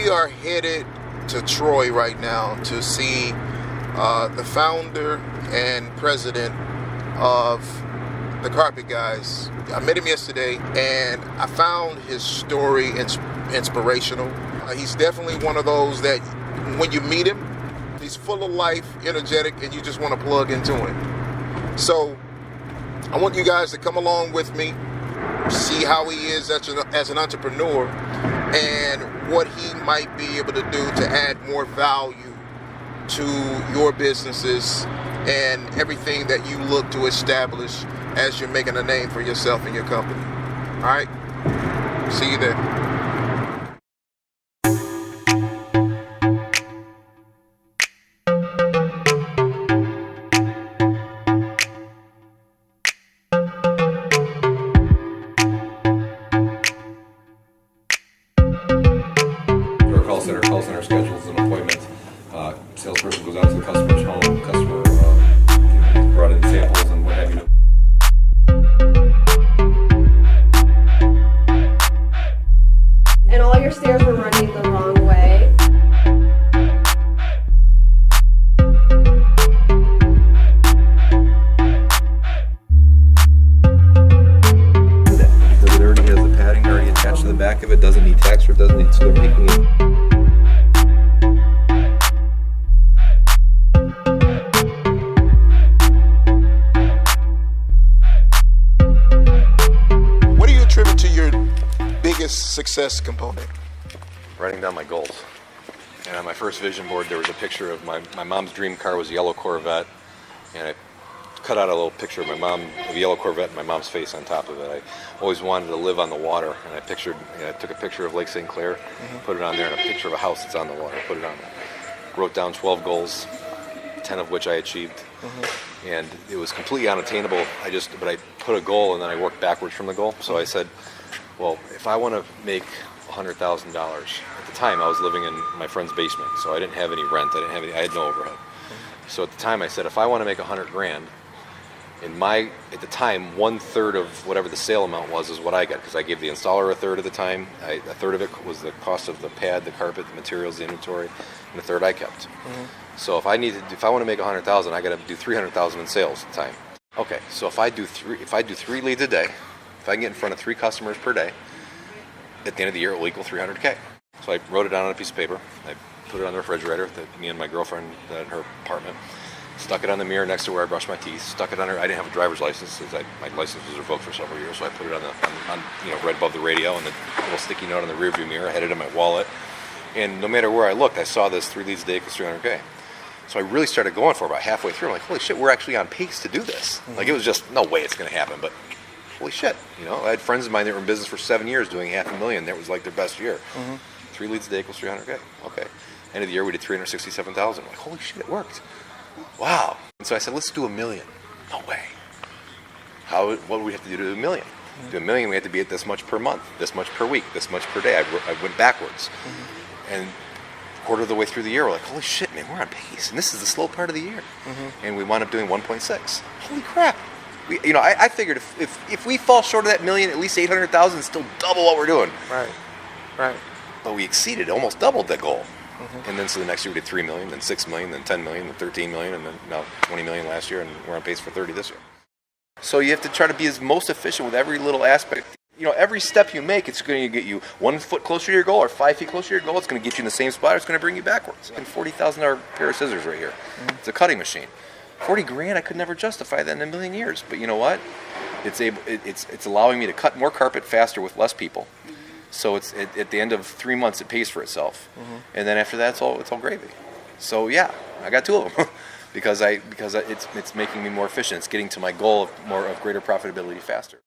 we are headed to Troy right now to see the founder and president of the Carpet Guys. I met him yesterday, and I found his story inspirational. He's definitely one of those that when you meet him, he's full of life, energetic, and you just want to plug into him. So I want you guys to come along with me, see how he is as an entrepreneur and what he might be able to do to add more value to your businesses and everything that you look to establish as you're making a name for yourself and your company. All right? See you there. Call center schedules an appointment. Salesperson goes out to the customer's home. Customer brought in samples and what have you. And all your stairs were running the wrong way. Because it already has the padding already attached to the back of it, doesn't need texture, doesn't need, so they're making it. Success component? Writing down my goals. And on my first vision board there was a picture of my mom's dream car was a yellow Corvette, and I cut out a little picture of my mom, of a yellow Corvette, and my mom's face on top of it. I always wanted to live on the water, and I took a picture of Lake St. Clair, put it on there, and a picture of a house that's on the water, put it on there. Wrote down 12 goals, 10 of which I achieved. And it was completely unattainable. But I put a goal and then I worked backwards from the goal. So I said, well, if I want to make $100,000, at the time I was living in my friend's basement, so I didn't have any rent, I had no overhead. So at the time I said, if I want to make $100,000, at the time, 1/3 of whatever the sale amount was is what I got, because I gave the installer a third of the time. A third of it was the cost of the pad, the carpet, the materials, the inventory, and a third I kept. So if I want to make $100,000, I got to do $300,000 in sales at the time. Okay, so if I do three leads a day, if I can get in front of 3 customers per day, at the end of the year it will equal $300K. So I wrote it down on a piece of paper. I put it on the refrigerator that me and my girlfriend at her apartment. Stuck it on the mirror next to where I brush my teeth. Stuck it on her. I didn't have a driver's license since my license was revoked for several years, so I put it on right above the radio and the little sticky note on the rearview mirror. I had it in my wallet, and no matter where I looked, I saw this 3 leads a day equals $300K. So I really started going for it about halfway through. I'm like, holy shit, we're actually on pace to do this. Like, it was just no way it's going to happen, but holy shit, I had friends of mine that were in business for 7 years doing $500,000. That was like their best year. 3 leads a day equals $300K. Okay. End of the year, we did $367,000. I'm like, holy shit, it worked. Wow. And so I said, let's do $1 million. No way. What do we have to do to do $1 million? To do $1 million, we had to be at this much per month, this much per week, this much per day. I went backwards. And a quarter of the way through the year, we're like, holy shit, man, we're on pace. And this is the slow part of the year. And we wound up doing 1.6. Holy crap. I figured if we fall short of that $1 million, at least $800,000 is still double what we're doing. Right. But we exceeded, almost doubled that goal. And then so the next year we did $3 million, then $6 million, then $10 million, then $13 million, and then now $20 million last year, and we're on pace for 30 this year. So you have to try to be as most efficient with every little aspect. Every step you make, it's going to get you 1 foot closer to your goal or 5 feet closer to your goal. It's going to get you in the same spot, or it's going to bring you backwards. And $40,000 pair of scissors right here. It's a cutting machine. $40,000, I could never justify that in a million years. But you know what? It's allowing me to cut more carpet faster with less people. So it's at the end of 3 months, it pays for itself, and then after that, it's all gravy. So yeah, I got 2 of them because it's making me more efficient. It's getting to my goal of greater profitability faster.